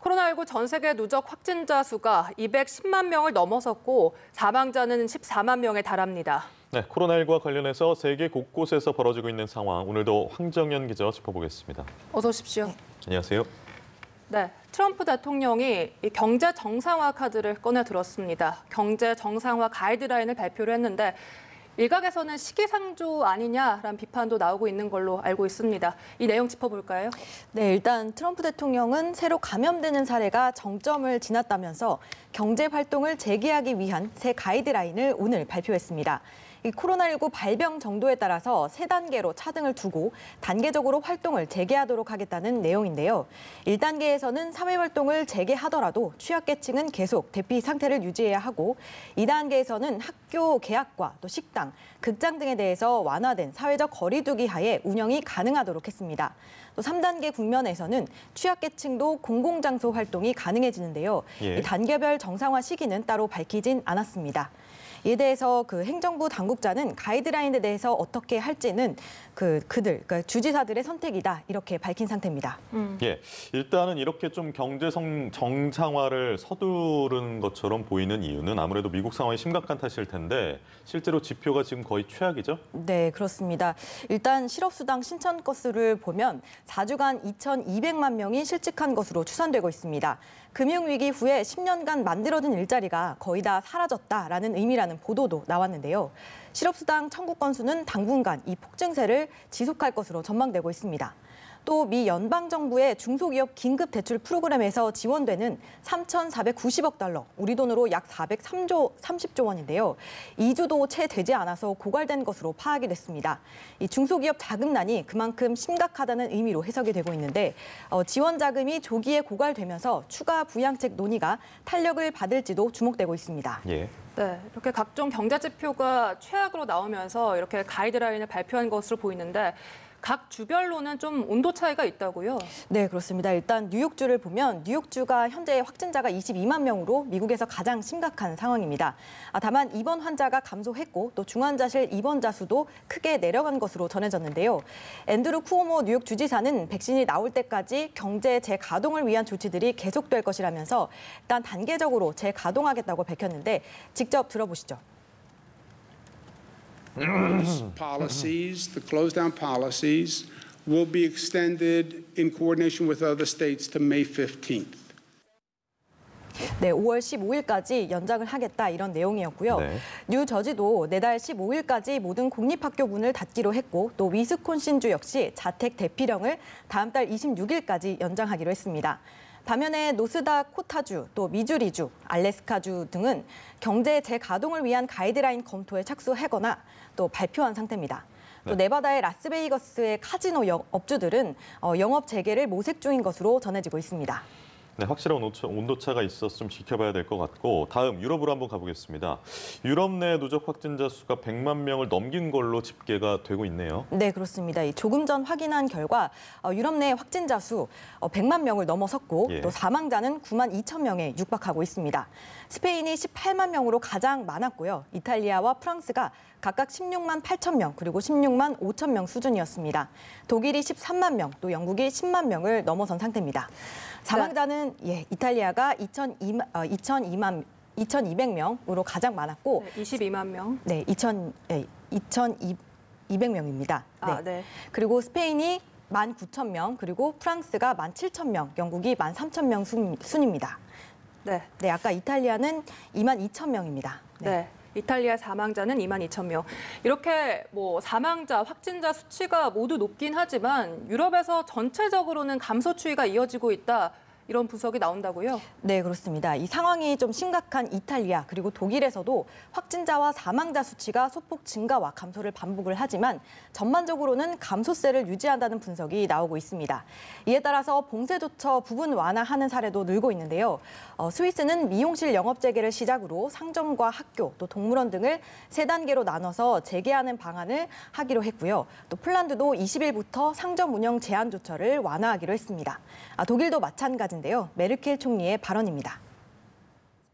코로나19 전 세계 누적 확진자 수가 210만 명을 넘어섰고 사망자는 14만 명에 달합니다. 네, 코로나19와 관련해서 세계 곳곳에서 벌어지고 있는 상황, 오늘도 황정연 기자 짚어보겠습니다. 어서 오십시오. 안녕하세요. 네, 트럼프 대통령이 이 경제 정상화 카드를 꺼내 들었습니다. 경제 정상화 가이드라인을 발표를 했는데 일각에서는 시기상조 아니냐라는 비판도 나오고 있는 걸로 알고 있습니다. 이 내용 짚어볼까요? 네, 일단 트럼프 대통령은 새로 감염되는 사례가 정점을 지났다면서 경제 활동을 재개하기 위한 새 가이드라인을 오늘 발표했습니다. 이 코로나19 발병 정도에 따라서 3단계로 차등을 두고 단계적으로 활동을 재개하도록 하겠다는 내용인데요. 1단계에서는 사회활동을 재개하더라도 취약계층은 계속 대피 상태를 유지해야 하고 2단계에서는 학교 개학과 또 식당, 극장 등에 대해서 완화된 사회적 거리두기 하에 운영이 가능하도록 했습니다. 또 3단계 국면에서는 취약계층도 공공장소 활동이 가능해지는데요. 이 단계별 정상화 시기는 따로 밝히진 않았습니다. 이에 대해서 행정부 당국자는 가이드라인에 대해서 어떻게 할지는 그러니까 주지사들의 선택이다 이렇게 밝힌 상태입니다. 예, 일단은 이렇게 좀 경제 정상화를 서두른 것처럼 보이는 이유는 아무래도 미국 상황이 심각한 탓일 텐데 실제로 지표가 지금 거의 최악이죠? 네, 그렇습니다. 일단 실업수당 신청 건수를 보면 4주간 2,200만 명이 실직한 것으로 추산되고 있습니다. 금융위기 후에 10년간 만들어진 일자리가 거의 다 사라졌다라는 의미라는 보도도 나왔는데요. 실업수당 청구 건수는 당분간 이 폭증세를 지속할 것으로 전망되고 있습니다. 또 미 연방정부의 중소기업 긴급대출 프로그램에서 지원되는 3,490억 달러, 우리 돈으로 약 430조 원인데요. 2주도 채 되지 않아서 고갈된 것으로 파악이 됐습니다. 이 중소기업 자금난이 그만큼 심각하다는 의미로 해석이 되고 있는데 지원 자금이 조기에 고갈되면서 추가 부양책 논의가 탄력을 받을지도 주목되고 있습니다. 예. 네, 이렇게 각종 경제 지표가 최악으로 나오면서 이렇게 가이드라인을 발표한 것으로 보이는데 각 주별로는 좀 온도 차이가 있다고요? 네, 그렇습니다. 일단 뉴욕주를 보면 뉴욕주가 현재 확진자가 22만 명으로 미국에서 가장 심각한 상황입니다. 다만 입원 환자가 감소했고 또 중환자실 입원자 수도 크게 내려간 것으로 전해졌는데요. 앤드루 쿠오모 뉴욕 주지사는 백신이 나올 때까지 경제 재가동을 위한 조치들이 계속될 것이라면서 일단 단계적으로 재가동하겠다고 밝혔는데 직접 들어보시죠. Policies, the close down policies, will be extended in coordination with other states to May 15th. 네, 5월 15일까지 연장을 하겠다 이런 내용이었고요. 네. 뉴저지도 내달 15일까지 모든 공립학교 문을 닫기로 했고 또 위스콘신주 역시 자택 대피령을 다음 달 26일까지 연장하기로 했습니다. 반면에 노스다코타주, 또 미주리주, 알래스카주 등은 경제 재가동을 위한 가이드라인 검토에 착수하거나 또 발표한 상태입니다. 또 네바다의 라스베이거스의 카지노 업주들은 영업 재개를 모색 중인 것으로 전해지고 있습니다. 네, 확실한 온도차가 있어서 좀 지켜봐야 될 것 같고 다음 유럽으로 한번 가보겠습니다. 유럽 내 누적 확진자 수가 100만 명을 넘긴 걸로 집계가 되고 있네요. 네, 그렇습니다. 조금 전 확인한 결과 유럽 내 확진자 수 100만 명을 넘어섰고 또 사망자는 9만 2천 명에 육박하고 있습니다. 스페인이 18만 명으로 가장 많았고요. 이탈리아와 프랑스가 각각 16만 8천 명 그리고 16만 5천 명 수준이었습니다. 독일이 13만 명, 또 영국이 10만 명을 넘어선 상태입니다. 사망자는 이탈리아가 2,200명으로 가장 많았고 22만 명. 네, 2,200명입니다. 네. 그리고 스페인이 19,000명, 그리고 프랑스가 17,000명, 영국이 13,000명 순입니다. 네. 네, 아까 이탈리아는 22,000명입니다. 네. 이탈리아 사망자는 2만 2천 명. 이렇게 사망자, 확진자 수치가 모두 높긴 하지만 유럽에서 전체적으로는 감소 추이가 이어지고 있다. 이런 분석이 나온다고요? 네, 그렇습니다. 이 상황이 좀 심각한 이탈리아 그리고 독일에서도 확진자와 사망자 수치가 소폭 증가와 감소를 반복을 하지만 전반적으로는 감소세를 유지한다는 분석이 나오고 있습니다. 이에 따라서 봉쇄조처 부분 완화하는 사례도 늘고 있는데요. 스위스는 미용실 영업 재개를 시작으로 상점과 학교, 또 동물원 등을 3단계로 나눠서 재개하는 방안을 하기로 했고요. 또 폴란드도 20일부터 상점 운영 제한 조처를 완화하기로 했습니다. 독일도 마찬가지인데요. 메르켈 총리의 발언입니다.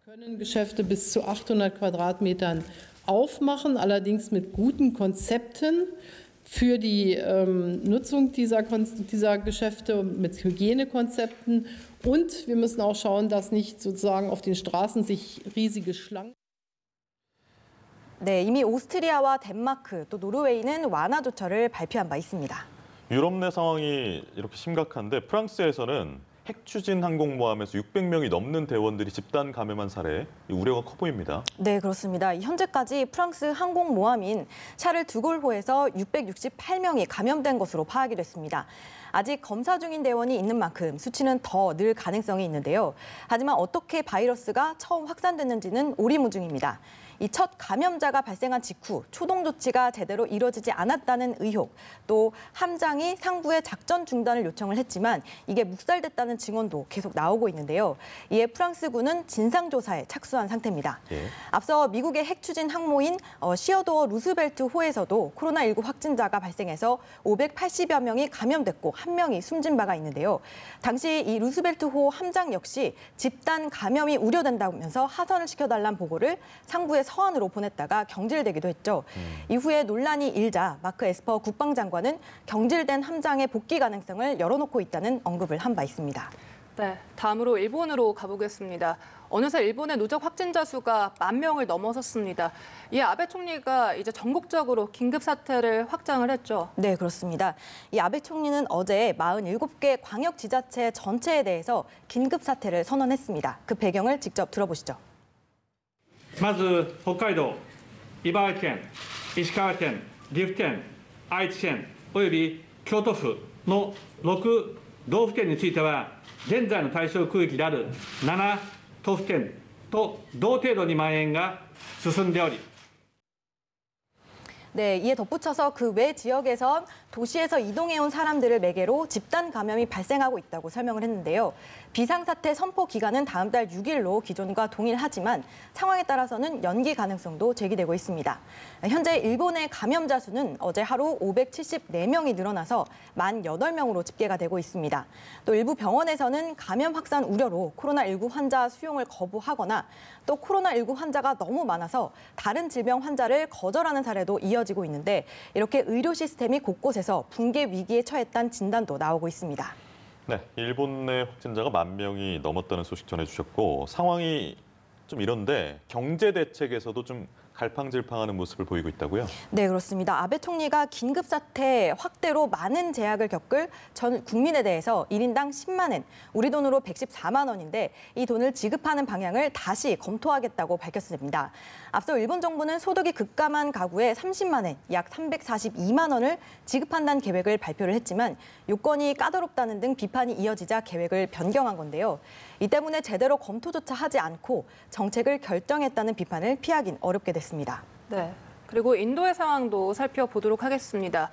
können Geschäfte bis zu 800 Quadratmetern aufmachen, allerdings mit guten Konzepten. für die Nutzung dieser Geschäfte mit Hygienekonzepten. Und wir müssen auch schauen, dass nicht sozusagen auf den Straßen sich riesige Schlangen. 네, 이미 오스트리아와 덴마크 또 노르웨이는 완화 조처를 발표한 바 있습니다. 유럽 내 상황이 이렇게 심각한데 프랑스에서는 핵 추진 항공모함에서 600명이 넘는 대원들이 집단 감염한 사례, 우려가 커 보입니다. 네, 그렇습니다. 현재까지 프랑스 항공모함인 샤를 드골호에서 668명이 감염된 것으로 파악이 됐습니다. 아직 검사 중인 대원이 있는 만큼 수치는 더 늘 가능성이 있는데요. 하지만 어떻게 바이러스가 처음 확산됐는지는 오리무중입니다. 이 첫 감염자가 발생한 직후 초동 조치가 제대로 이뤄지지 않았다는 의혹, 또 함장이 상부에 작전 중단을 요청을 했지만 이게 묵살됐다는 증언도 계속 나오고 있는데요. 이에 프랑스군은 진상조사에 착수한 상태입니다. 예. 앞서 미국의 핵 추진 항모인 시어도어 루스벨트 호에서도 코로나19 확진자가 발생해서 580여 명이 감염됐고 1명이 숨진 바가 있는데요. 당시 이 루스벨트 호 함장 역시 집단 감염이 우려된다면서 하선을 시켜달라는 보고를 상부에 서한으로 보냈다가 경질되기도 했죠. 이후에 논란이 일자 마크 에스퍼 국방장관은 경질된 함장의 복귀 가능성을 열어놓고 있다는 언급을 한 바 있습니다. 네, 다음으로 일본으로 가보겠습니다. 어느새 일본의 누적 확진자 수가 10,000명을 넘어섰습니다. 이에 아베 총리가 이제 전국적으로 긴급 사태를 확장을 했죠. 네, 그렇습니다. 이 아베 총리는 어제 47개 광역지자체 전체에 대해서 긴급 사태를 선언했습니다. 그 배경을 직접 들어보시죠. まず北海道、茨城県、石川県、岐阜県、愛知県および京都府の6道府県については、現在の対象区域である7都府県と同程度に蔓延が進んでおり、 네, 이에 덧붙여서 그 외 지역에선 도시에서 이동해온 사람들을 매개로 집단 감염이 발생하고 있다고 설명을 했는데요. 비상사태 선포 기간은 다음 달 6일로 기존과 동일하지만 상황에 따라서는 연기 가능성도 제기되고 있습니다. 현재 일본의 감염자 수는 어제 하루 574명이 늘어나서 18명으로 집계가 되고 있습니다. 또 일부 병원에서는 감염 확산 우려로 코로나19 환자 수용을 거부하거나 또 코로나19 환자가 너무 많아서 다른 질병 환자를 거절하는 사례도 이어지고 있는데 이렇게 의료 시스템이 곳곳에서 붕괴 위기에 처했다는 진단도 나오고 있습니다. 네, 일본 내 확진자가 10,000명이 넘었다는 소식 전해주셨고 상황이 좀 이런데 경제 대책에서도 좀 갈팡질팡하는 모습을 보이고 있다고요? 네, 그렇습니다. 아베 총리가 긴급사태 확대로 많은 제약을 겪을 전 국민에 대해서 1인당 10만 엔, 우리 돈으로 114만 원인데 이 돈을 지급하는 방향을 다시 검토하겠다고 밝혔습니다. 앞서 일본 정부는 소득이 급감한 가구에 30만 엔, 약 342만 원을 지급한다는 계획을 발표를 했지만 요건이 까다롭다는 등 비판이 이어지자 계획을 변경한 건데요. 이 때문에 제대로 검토조차 하지 않고 정책을 결정했다는 비판을 피하긴 어렵게 됐습니다. 네, 그리고 인도의 상황도 살펴보도록 하겠습니다.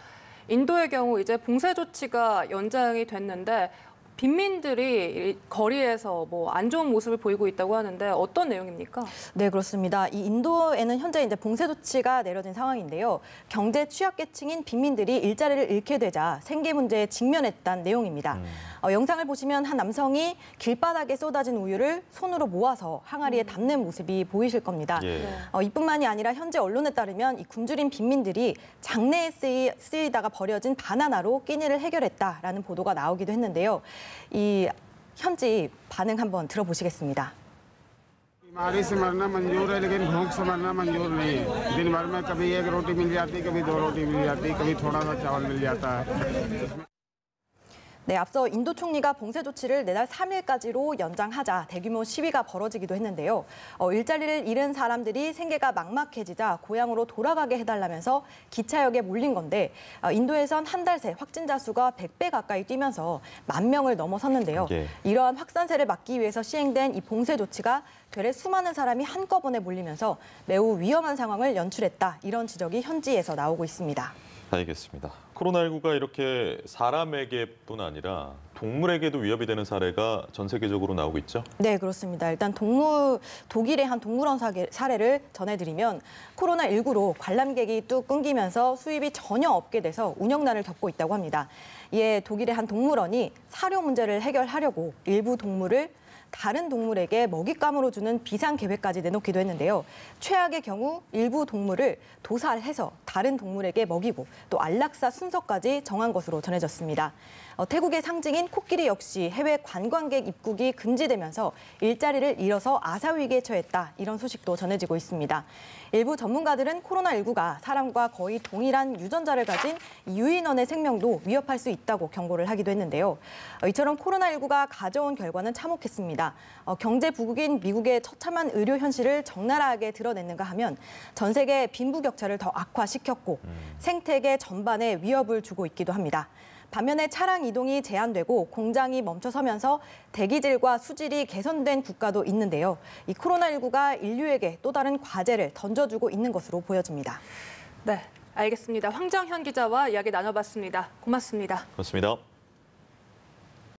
인도의 경우 이제 봉쇄 조치가 연장이 됐는데 빈민들이 거리에서 안 좋은 모습을 보이고 있다고 하는데 어떤 내용입니까? 네, 그렇습니다. 이 인도에는 현재 이제 봉쇄 조치가 내려진 상황인데요. 경제 취약계층인 빈민들이 일자리를 잃게 되자 생계 문제에 직면했다는 내용입니다. 영상을 보시면 한 남성이 길바닥에 쏟아진 우유를 손으로 모아서 항아리에 담는 모습이 보이실 겁니다. 예. 이뿐만이 아니라 현재 언론에 따르면 이 굶주린 빈민들이 장내에 쓰이다가 버려진 바나나로 끼니를 해결했다라는 보도가 나오기도 했는데요. 이 현지 반응 한번 들어보시겠습니다. बीमारी से मरना मंजूर है लेकिन भूख से मरना मंजूर नहीं है। दिन भर में कभी एक रोटी मिल जाती, कभी 2 रोटी मिल जाती, कभी थोड़ा सा चावल मिल जाता है। 네, 앞서 인도 총리가 봉쇄 조치를 내달 3일까지로 연장하자 대규모 시위가 벌어지기도 했는데요. 일자리를 잃은 사람들이 생계가 막막해지자 고향으로 돌아가게 해달라면서 기차역에 몰린 건데 인도에선 한 달 새 확진자 수가 100배 가까이 뛰면서 10,000명을 넘어섰는데요. 예. 이러한 확산세를 막기 위해서 시행된 이 봉쇄 조치가 되레 수많은 사람이 한꺼번에 몰리면서 매우 위험한 상황을 연출했다. 이런 지적이 현지에서 나오고 있습니다. 알겠습니다. 코로나19가 이렇게 사람에게뿐 아니라 동물에게도 위협이 되는 사례가 전 세계적으로 나오고 있죠? 네, 그렇습니다. 일단 독일의 한 동물원 사례를 전해드리면 코로나19로 관람객이 뚝 끊기면서 수입이 전혀 없게 돼서 운영난을 겪고 있다고 합니다. 이에 독일의 한 동물원이 사료 문제를 해결하려고 일부 동물을 다른 동물에게 먹잇감으로 주는 비상 계획까지 내놓기도 했는데요. 최악의 경우 일부 동물을 도살해서 다른 동물에게 먹이고 또 안락사 순서까지 정한 것으로 전해졌습니다. 태국의 상징인 코끼리 역시 해외 관광객 입국이 금지되면서 일자리를 잃어서 아사위기에 처했다. 이런 소식도 전해지고 있습니다. 일부 전문가들은 코로나19가 사람과 거의 동일한 유전자를 가진 유인원의 생명도 위협할 수 있다고 경고를 하기도 했는데요. 이처럼 코로나19가 가져온 결과는 참혹했습니다. 경제 부국인 미국의 처참한 의료 현실을 적나라하게 드러냈는가 하면 전 세계 빈부격차를 더 악화시켰고 생태계 전반에 위협을 주고 있기도 합니다. 반면에 차량 이동이 제한되고 공장이 멈춰서면서 대기질과 수질이 개선된 국가도 있는데요. 이 코로나19가 인류에게 또 다른 과제를 던져주고 있는 것으로 보여집니다. 네, 알겠습니다. 황정현 기자와 이야기 나눠봤습니다. 고맙습니다. 그렇습니다.